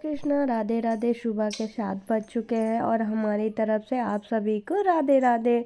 कृष्णा, राधे राधे। सुबह के 7 बज चुके हैं और हमारी तरफ से आप सभी को राधे राधे।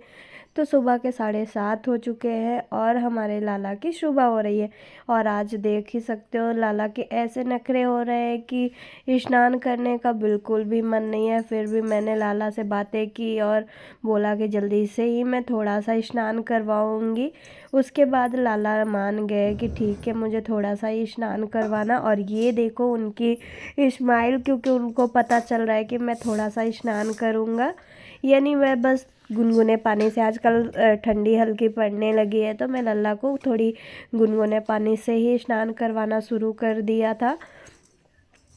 तो सुबह के 7:30 हो चुके हैं और हमारे लाला की सुबह हो रही है। और आज देख ही सकते हो लाला के ऐसे नखरे हो रहे हैं कि स्नान करने का बिल्कुल भी मन नहीं है। फिर भी मैंने लाला से बातें की और बोला कि जल्दी से ही मैं थोड़ा सा स्नान करवाऊंगी। उसके बाद लाला मान गए कि ठीक है, मुझे थोड़ा सा ही स्नान करवाना। और ये देखो उनकी स्माइल, क्योंकि उनको पता चल रहा है कि मैं थोड़ा सा स्नान करूँगा। यानी मैं बस गुनगुने पानी से, आजकल ठंडी हल्की पड़ने लगी है तो मैं लल्ला को थोड़ी गुनगुने पानी से ही स्नान करवाना शुरू कर दिया था।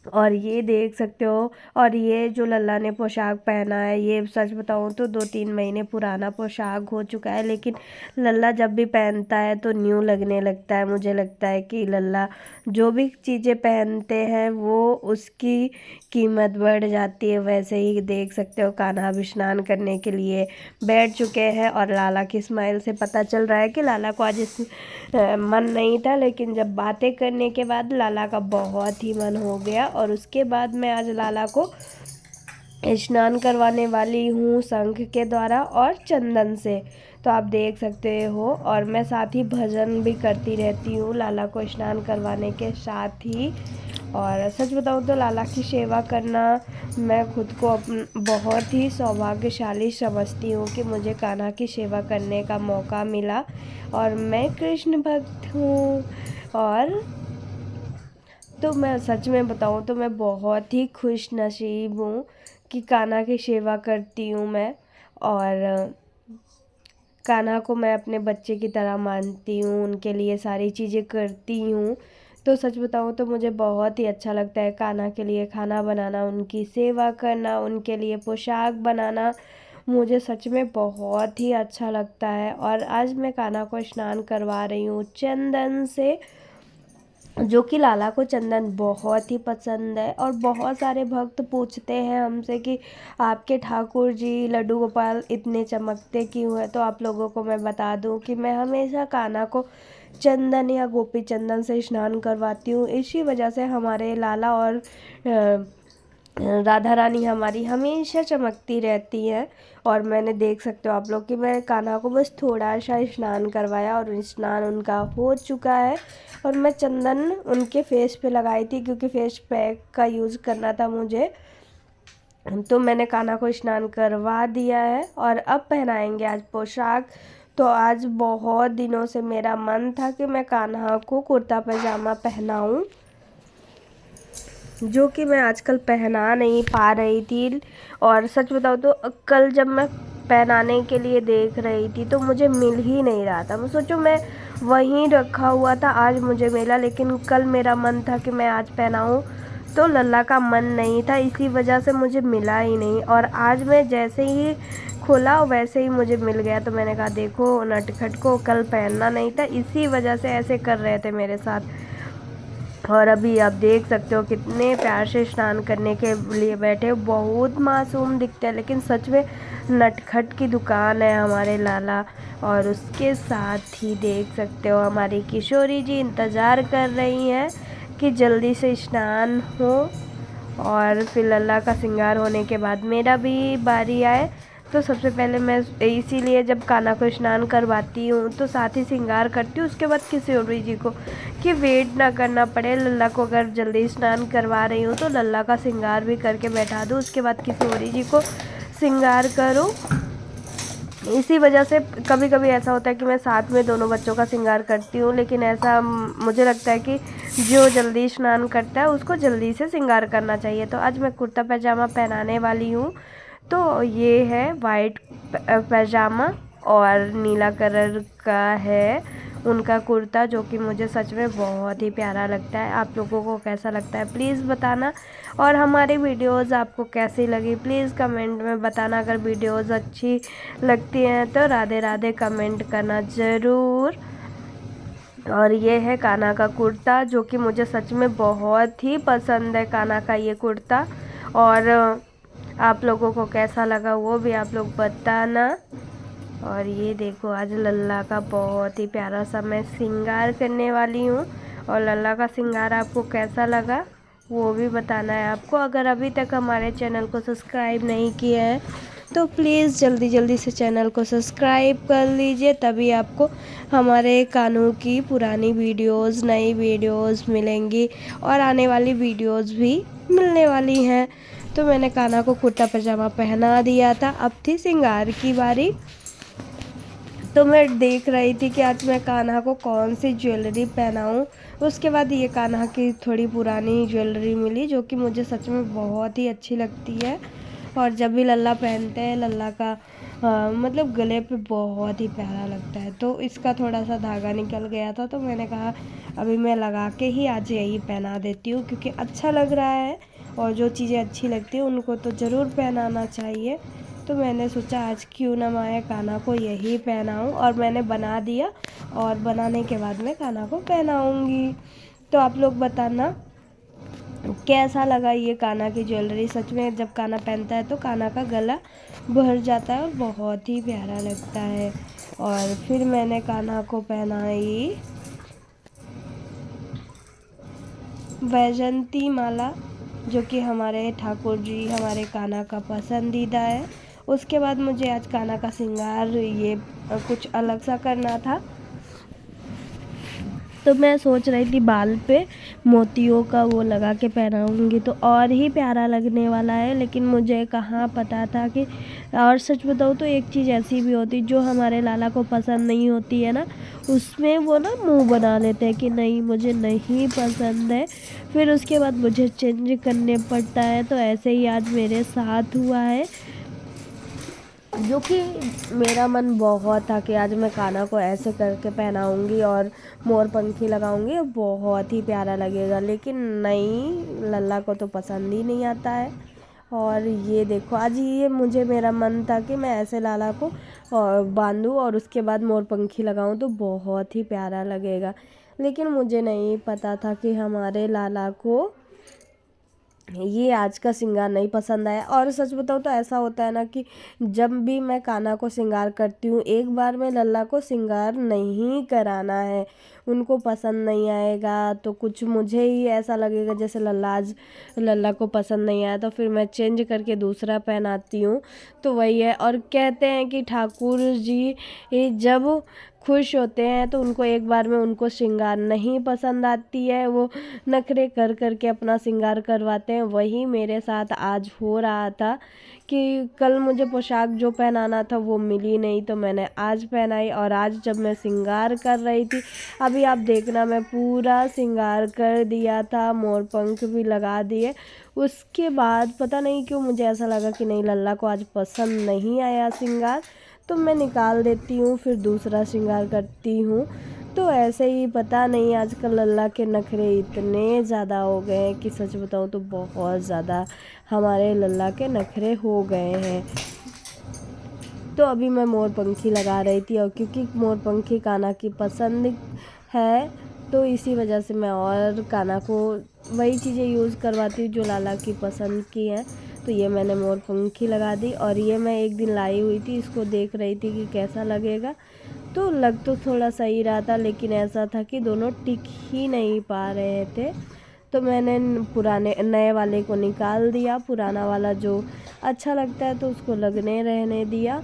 और ये देख सकते हो, और ये जो लल्ला ने पोशाक पहना है, ये सच बताऊँ तो 2-3 महीने पुराना पोशाक हो चुका है, लेकिन लल्ला जब भी पहनता है तो न्यू लगने लगता है। मुझे लगता है कि लल्ला जो भी चीज़ें पहनते हैं वो उसकी कीमत बढ़ जाती है। वैसे ही देख सकते हो कान्हा भी स्नान करने के लिए बैठ चुके हैं और लाला की स्माइल से पता चल रहा है कि लाला को आज मन नहीं था, लेकिन जब बातें करने के बाद लाला का बहुत ही मन हो गया। और उसके बाद मैं आज लाला को स्नान करवाने वाली हूँ शंख के द्वारा और चंदन से, तो आप देख सकते हो। और मैं साथ ही भजन भी करती रहती हूँ लाला को स्नान करवाने के साथ ही। और सच बताऊँ तो लाला की सेवा करना मैं खुद को बहुत ही सौभाग्यशाली समझती हूँ कि मुझे कान्हा की सेवा करने का मौका मिला। और मैं कृष्ण भक्त हूँ। और तो मैं सच में बताऊँ तो मैं बहुत ही खुश नसीब हूँ कि कान्हा की सेवा करती हूँ मैं। और कान्हा को मैं अपने बच्चे की तरह मानती हूँ, उनके लिए सारी चीज़ें करती हूँ। तो सच बताऊँ तो मुझे बहुत ही अच्छा लगता है कान्हा के लिए खाना बनाना, उनकी सेवा करना, उनके लिए पोशाक बनाना। मुझे सच में बहुत ही अच्छा लगता है। और आज मैं कान्हा को स्नान करवा रही हूँ चंदन से, जो कि लाला को चंदन बहुत ही पसंद है। और बहुत सारे भक्त पूछते हैं हमसे कि आपके ठाकुर जी लड्डू गोपाल इतने चमकते क्यों हैं। तो आप लोगों को मैं बता दूं कि मैं हमेशा कान्हा को चंदन या गोपी चंदन से स्नान करवाती हूँ। इसी वजह से हमारे लाला और राधा रानी हमारी हमेशा चमकती रहती हैं। और मैंने देख सकते हो आप लोग कि मैं कान्हा को बस थोड़ा सा स्नान करवाया और स्नान उनका हो चुका है। और मैं चंदन उनके फेस पे लगाई थी, क्योंकि फेस पैक का यूज़ करना था मुझे। तो मैंने कान्हा को स्नान करवा दिया है और अब पहनाएंगे आज पोशाक। तो आज बहुत दिनों से मेरा मन था कि मैं कान्हा को कुर्ता पैजामा पहनाऊं, जो कि मैं आजकल पहना नहीं पा रही थी। और सच बताऊँ तो कल जब मैं पहनाने के लिए देख रही थी तो मुझे मिल ही नहीं रहा था। मैं सोचूं मैं वहीं रखा हुआ था, आज मुझे मिला, लेकिन कल मेरा मन था कि मैं आज पहनाऊं तो लल्ला का मन नहीं था, इसी वजह से मुझे मिला ही नहीं। और आज मैं जैसे ही खोला वैसे ही मुझे मिल गया। तो मैंने कहा देखो नटखट को कल पहनना नहीं था, इसी वजह से ऐसे कर रहे थे मेरे साथ। और अभी आप देख सकते हो कितने प्यार से स्नान करने के लिए बैठे, बहुत मासूम दिखते हैं, लेकिन सच में नटखट की दुकान है हमारे लाला। और उसके साथ ही देख सकते हो हमारी किशोरी जी इंतज़ार कर रही हैं कि जल्दी से स्नान हो और फिर लल्ला का श्रृंगार होने के बाद मेरा भी बारी आए। तो सबसे पहले मैं इसीलिए जब कान्हा को स्नान करवाती हूँ तो साथ ही श्रृंगार करती हूँ, उसके बाद किशोरी जी को, कि वेट ना करना पड़े। लल्ला को अगर जल्दी स्नान करवा रही हूँ तो लल्ला का श्रृंगार भी करके बैठा दूँ, उसके बाद किशोरी जी को श्रृंगार करूँ। इसी वजह से कभी कभी ऐसा होता है कि मैं साथ में दोनों बच्चों का श्रृंगार करती हूँ, लेकिन ऐसा मुझे लगता है कि जो जल्दी स्नान करता है उसको जल्दी से श्रृंगार करना चाहिए। तो आज मैं कुर्ता पैजामा पहनाने वाली हूँ। तो ये है वाइट पैजामा और नीला कलर का है उनका कुर्ता, जो कि मुझे सच में बहुत ही प्यारा लगता है। आप लोगों को कैसा लगता है प्लीज़ बताना। और हमारी वीडियोस आपको कैसी लगी प्लीज़ कमेंट में बताना। अगर वीडियोस अच्छी लगती हैं तो राधे राधे कमेंट करना ज़रूर। और ये है कान्हा का कुर्ता, जो कि मुझे सच में बहुत ही पसंद है कान्हा का ये कुर्ता। और आप लोगों को कैसा लगा वो भी आप लोग बताना। और ये देखो आज लल्ला का बहुत ही प्यारा सा मैं श्रृंगार करने वाली हूँ। और लल्ला का श्रृंगार आपको कैसा लगा वो भी बताना है आपको। अगर अभी तक हमारे चैनल को सब्सक्राइब नहीं किया है तो प्लीज़ जल्दी जल्दी से चैनल को सब्सक्राइब कर लीजिए, तभी आपको हमारे कान्हा की पुरानी वीडियोस, नई वीडियोस मिलेंगी और आने वाली वीडियोस भी मिलने वाली हैं। तो मैंने कान्हा को कुर्ता पजामा पहना दिया था, अब थी श्रृंगार की बारी। तो मैं देख रही थी कि आज मैं कान्हा को कौन सी ज्वेलरी पहनाऊँ। उसके बाद ये कान्हा की थोड़ी पुरानी ज्वेलरी मिली जो कि मुझे सच में बहुत ही अच्छी लगती है, और जब भी लल्ला पहनते हैं लल्ला का मतलब गले पे बहुत ही प्यारा लगता है। तो इसका थोड़ा सा धागा निकल गया था, तो मैंने कहा अभी मैं लगा के ही आज यही पहना देती हूँ, क्योंकि अच्छा लग रहा है और जो चीज़ें अच्छी लगती हैं उनको तो ज़रूर पहनाना चाहिए। तो मैंने सोचा आज क्यों ना मैं कान्हा को यही पहनाऊँ, और मैंने बना दिया और बनाने के बाद मैं कान्हा को पहनाऊँगी। तो आप लोग बताना कैसा लगा ये कान्हा की ज्वेलरी। सच में जब कान्हा पहनता है तो कान्हा का गला भर जाता है और बहुत ही प्यारा लगता है। और फिर मैंने कान्हा को पहनाई वैजंती माला, जो कि हमारे ठाकुर जी हमारे कान्हा का पसंदीदा है। उसके बाद मुझे आज कान्हा का श्रृंगार ये कुछ अलग सा करना था, तो मैं सोच रही थी बाल पे मोतियों का वो लगा के पहनाऊँगी तो और ही प्यारा लगने वाला है, लेकिन मुझे कहाँ पता था कि, और सच बताऊँ तो एक चीज़ ऐसी भी होती जो हमारे लाला को पसंद नहीं होती है ना, उसमें वो ना मुंह बना लेते हैं कि नहीं मुझे नहीं पसंद है, फिर उसके बाद मुझे चेंज करने पड़ता है। तो ऐसे ही आज मेरे साथ हुआ है, जो कि मेरा मन बहुत था कि आज मैं कान्हा को ऐसे करके पहनाऊँगी और मोर पंखी लगाऊँगी, बहुत ही प्यारा लगेगा। लेकिन नहीं, लल्ला को तो पसंद ही नहीं आता है। और ये देखो आज ये मुझे मेरा मन था कि मैं ऐसे लाला को बांधूँ और उसके बाद मोर पंखी लगाऊँ तो बहुत ही प्यारा लगेगा। लेकिन मुझे नहीं पता था कि हमारे लाला को ये आज का श्रृंगार नहीं पसंद आया। और सच बताऊँ तो ऐसा होता है ना कि जब भी मैं कान्हा को श्रृंगार करती हूँ, एक बार में लल्ला को श्रृंगार नहीं कराना है, उनको पसंद नहीं आएगा तो कुछ मुझे ही ऐसा लगेगा जैसे लल्ला को पसंद नहीं आया, तो फिर मैं चेंज करके दूसरा पहनाती हूँ। तो वही है। और कहते हैं कि ठाकुर जी जब खुश होते हैं तो उनको एक बार में उनको श्रृंगार नहीं पसंद आती है, वो नखरे कर कर के अपना श्रृंगार करवाते हैं। वही मेरे साथ आज हो रहा था कि कल मुझे पोशाक जो पहनाना था वो मिली नहीं, तो मैंने आज पहनाई। और आज जब मैं श्रृंगार कर रही थी, अभी आप देखना मैं पूरा श्रृंगार कर दिया था, मोर पंख भी लगा दिए। उसके बाद पता नहीं क्यों मुझे ऐसा लगा कि नहीं लल्ला को आज पसंद नहीं आया श्रृंगार, तो मैं निकाल देती हूँ, फिर दूसरा श्रृंगार करती हूँ। तो ऐसे ही पता नहीं आजकल लल्ला के नखरे इतने ज़्यादा हो गए हैं कि सच बताऊँ तो बहुत ज़्यादा हमारे लल्ला के नखरे हो गए हैं। तो अभी मैं मोर पंखी लगा रही थी, और क्योंकि मोर पंखी कान्हा की पसंद है तो इसी वजह से मैं और कान्हा को वही चीज़ें यूज़ करवाती हूँ जो लाला की पसंद की हैं। तो ये मैंने मोर पंखी लगा दी, और ये मैं एक दिन लाई हुई थी, इसको देख रही थी कि कैसा लगेगा। तो लग तो थोड़ा सही रहा था, लेकिन ऐसा था कि दोनों टिक ही नहीं पा रहे थे। तो मैंने पुराने नए वाले को निकाल दिया, पुराना वाला जो अच्छा लगता है तो उसको लगने रहने दिया।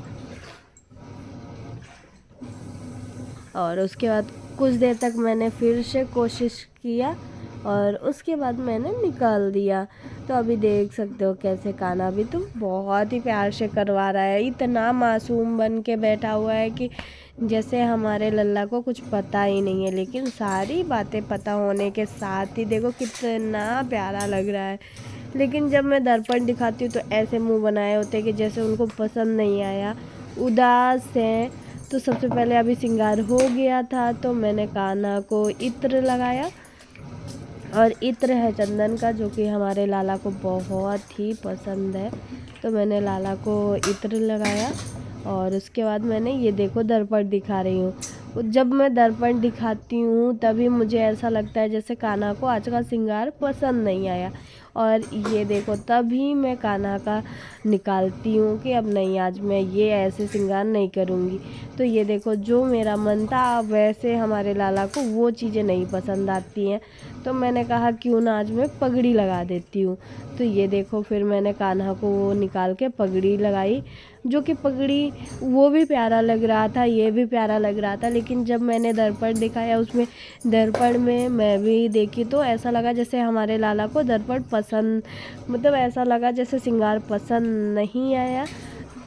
और उसके बाद कुछ देर तक मैंने फिर से कोशिश किया और उसके बाद मैंने निकाल दिया। तो अभी देख सकते हो कैसे कान्हा भी तो बहुत ही प्यार से करवा रहा है, इतना मासूम बन के बैठा हुआ है कि जैसे हमारे लल्ला को कुछ पता ही नहीं है, लेकिन सारी बातें पता होने के साथ ही देखो कितना प्यारा लग रहा है। लेकिन जब मैं दर्पण दिखाती हूँ तो ऐसे मुंह बनाए होते हैं कि जैसे उनको पसंद नहीं आया, उदास हैं। तो सबसे पहले अभी श्रृंगार हो गया था तो मैंने कान्हा को इत्र लगाया, और इत्र है चंदन का जो कि हमारे लाला को बहुत ही पसंद है। तो मैंने लाला को इत्र लगाया, और उसके बाद मैंने ये देखो दर्पण दिखा रही हूँ। जब मैं दर्पण दिखाती हूँ तभी मुझे ऐसा लगता है जैसे कान्हा को आज का श्रृंगार पसंद नहीं आया, और ये देखो तभी मैं कान्हा का निकालती हूँ कि अब नहीं आज मैं ये ऐसे श्रृंगार नहीं करूँगी। तो ये देखो जो मेरा मन था वैसे हमारे लाला को वो चीज़ें नहीं पसंद आती हैं। तो मैंने कहा क्यों ना आज मैं पगड़ी लगा देती हूँ। तो ये देखो फिर मैंने कान्हा को निकाल के पगड़ी लगाई, जो कि पगड़ी वो भी प्यारा लग रहा था, ये भी प्यारा लग रहा था। लेकिन जब मैंने दर्पण दिखाया उसमें, दर्पण में मैं भी देखी तो ऐसा लगा जैसे हमारे लाला को दर्पण पसंद, मतलब ऐसा लगा जैसे श्रृंगार पसंद नहीं आया।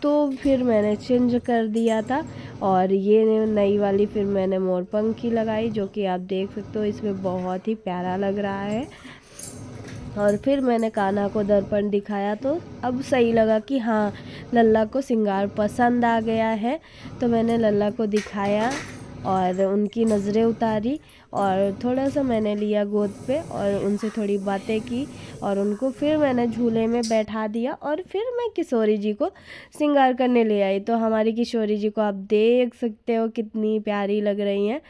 तो फिर मैंने चेंज कर दिया था और ये नई वाली फिर मैंने मोरपंखी लगाई, जो कि आप देख सकते हो इसमें बहुत ही प्यारा लग रहा है। और फिर मैंने कान्हा को दर्पण दिखाया तो अब सही लगा कि हाँ लल्ला को श्रृंगार पसंद आ गया है। तो मैंने लल्ला को दिखाया और उनकी नज़रें उतारी और थोड़ा सा मैंने लिया गोद पे और उनसे थोड़ी बातें की और उनको फिर मैंने झूले में बैठा दिया और फिर मैं किशोरी जी को श्रृंगार करने ले आई। तो हमारी किशोरी जी को आप देख सकते हो कितनी प्यारी लग रही हैं।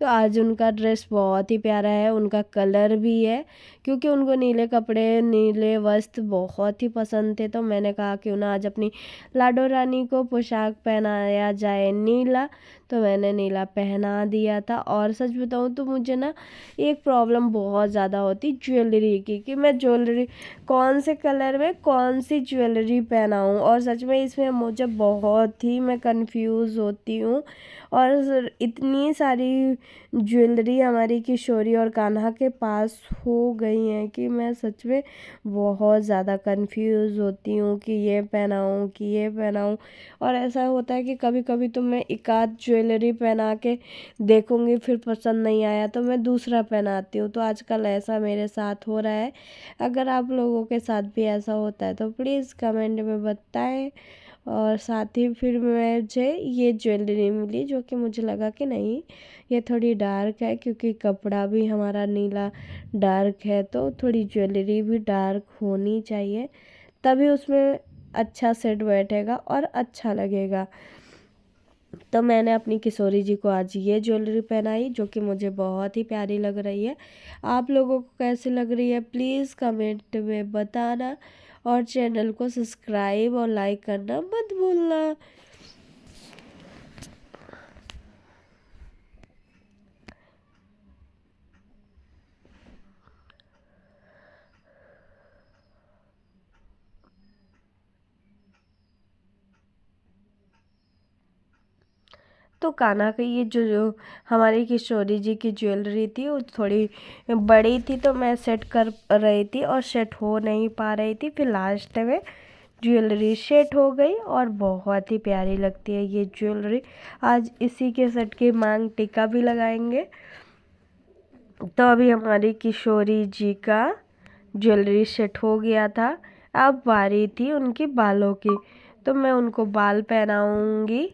तो आज उनका ड्रेस बहुत ही प्यारा है, उनका कलर भी है, क्योंकि उनको नीले कपड़े नीले वस्त्र बहुत ही पसंद थे। तो मैंने कहा क्यों ना आज अपनी लाडो रानी को पोशाक पहनाया जाए नीला। तो मैंने नीला पहना दिया था। और सच बताऊँ तो मुझे ना एक प्रॉब्लम बहुत ज़्यादा होती ज्वेलरी की, कि मैं ज्वेलरी कौन से कलर में कौन सी ज्वेलरी पहनाऊँ। और सच में इसमें मुझे बहुत ही मैं कंफ्यूज होती हूँ। और इतनी सारी ज्वेलरी हमारी किशोरी और कान्हा के पास हो गई हैं कि मैं सच में बहुत ज़्यादा कंफ्यूज होती हूँ कि ये पहनाऊँ कि ये पहनाऊँ। और ऐसा होता है कि कभी कभी तो मैं एक आध ज्वेलरी पहना के देखूँगी, फिर पसंद नहीं आया तो मैं दूसरा पहनाती हूँ। तो आजकल ऐसा मेरे साथ हो रहा है। अगर आप लोगों के साथ भी ऐसा होता है तो प्लीज़ कमेंट में बताएं। और साथ ही फिर मुझे ये ज्वेलरी मिली, जो कि मुझे लगा कि नहीं ये थोड़ी डार्क है, क्योंकि कपड़ा भी हमारा नीला डार्क है तो थोड़ी ज्वेलरी भी डार्क होनी चाहिए, तभी उसमें अच्छा सेट बैठेगा और अच्छा लगेगा। तो मैंने अपनी किशोरी जी को आज ये ज्वेलरी पहनाई, जो कि मुझे बहुत ही प्यारी लग रही है। आप लोगों को कैसी लग रही है प्लीज़ कमेंट में बताना और चैनल को सब्सक्राइब और लाइक करना मत भूलना। तो कान्हा की ये जो हमारी किशोरी जी की ज्वेलरी थी वो थोड़ी बड़ी थी, तो मैं सेट कर रही थी और सेट हो नहीं पा रही थी। फिर लास्ट में ज्वेलरी सेट हो गई और बहुत ही प्यारी लगती है ये ज्वेलरी। आज इसी के सेट की मांग टीका भी लगाएंगे। तो अभी हमारी किशोरी जी का ज्वेलरी सेट हो गया था, अब बारी थी उनकी बालों की। तो मैं उनको बाल पहनाऊंगी।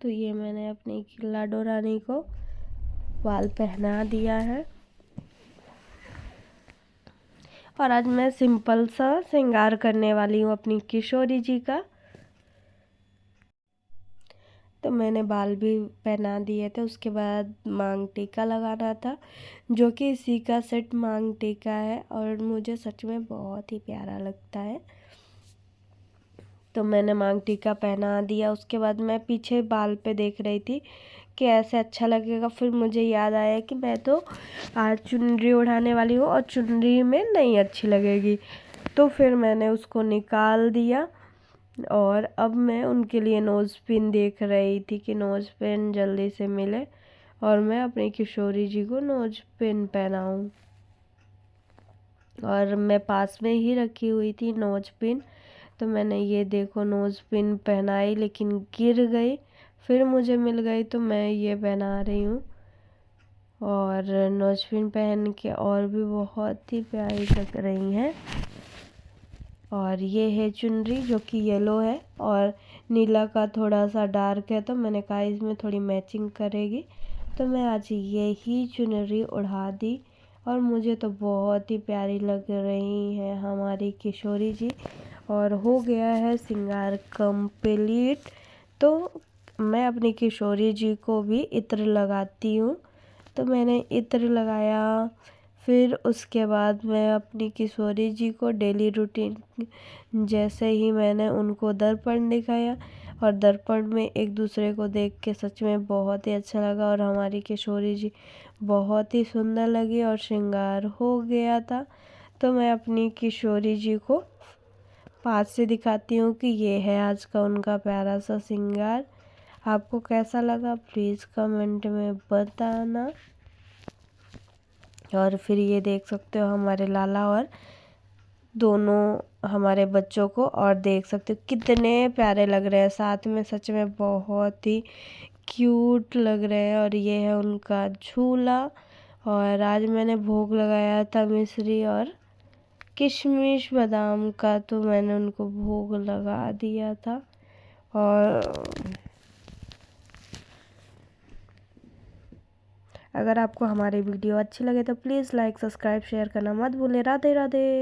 तो ये मैंने अपनी लाडो रानी को बाल पहना दिया है और आज मैं सिंपल सा श्रृंगार करने वाली हूँ अपनी किशोरी जी का। तो मैंने बाल भी पहना दिए थे, उसके बाद मांग टीका लगाना था, जो कि इसी का सेट मांग टीका है और मुझे सच में बहुत ही प्यारा लगता है। तो मैंने मांग टीका पहना दिया। उसके बाद मैं पीछे बाल पे देख रही थी कि ऐसे अच्छा लगेगा। फिर मुझे याद आया कि मैं तो आज चुनरी उड़ाने वाली हूँ और चुनरी में नहीं अच्छी लगेगी। तो फिर मैंने उसको निकाल दिया और अब मैं उनके लिए नोज़ पिन देख रही थी कि नोज़ पिन जल्दी से मिले और मैं अपनी किशोरी जी को नोज़ पिन पहनाऊँ। और मैं पास में ही रखी हुई थी नोज़ पिन। तो मैंने ये देखो नोज़ पिन पहनाई, लेकिन गिर गई, फिर मुझे मिल गई तो मैं ये पहना रही हूँ। और नोज़ पिन पहन के और भी बहुत ही प्यारी लग रही हैं। और ये है चुनरी, जो कि येलो है और नीला का थोड़ा सा डार्क है, तो मैंने कहा इसमें थोड़ी मैचिंग करेगी। तो मैं आज ये ही चुनरी उड़ा दी और मुझे तो बहुत ही प्यारी लग रही है हमारी किशोरी जी। और हो गया है श्रृंगार कंप्लीट। तो मैं अपनी किशोरी जी को भी इत्र लगाती हूँ, तो मैंने इत्र लगाया। फिर उसके बाद मैं अपनी किशोरी जी को डेली रूटीन जैसे ही मैंने उनको दर्पण दिखाया, और दर्पण में एक दूसरे को देख के सच में बहुत ही अच्छा लगा, और हमारी किशोरी जी बहुत ही सुंदर लगी और श्रृंगार हो गया था। तो मैं अपनी किशोरी जी को पास से दिखाती हूँ कि ये है आज का उनका प्यारा सा श्रृंगार। आपको कैसा लगा प्लीज़ कमेंट में बताना। और फिर ये देख सकते हो हमारे लाला और दोनों हमारे बच्चों को, और देख सकते हो कितने प्यारे लग रहे हैं साथ में, सच में बहुत ही क्यूट लग रहे हैं। और ये है उनका झूला। और आज मैंने भोग लगाया था मिश्री और किशमिश बादाम का, तो मैंने उनको भोग लगा दिया था। और अगर आपको हमारी वीडियो अच्छी लगे तो प्लीज़ लाइक सब्सक्राइब शेयर करना मत भूलें। राधे राधे।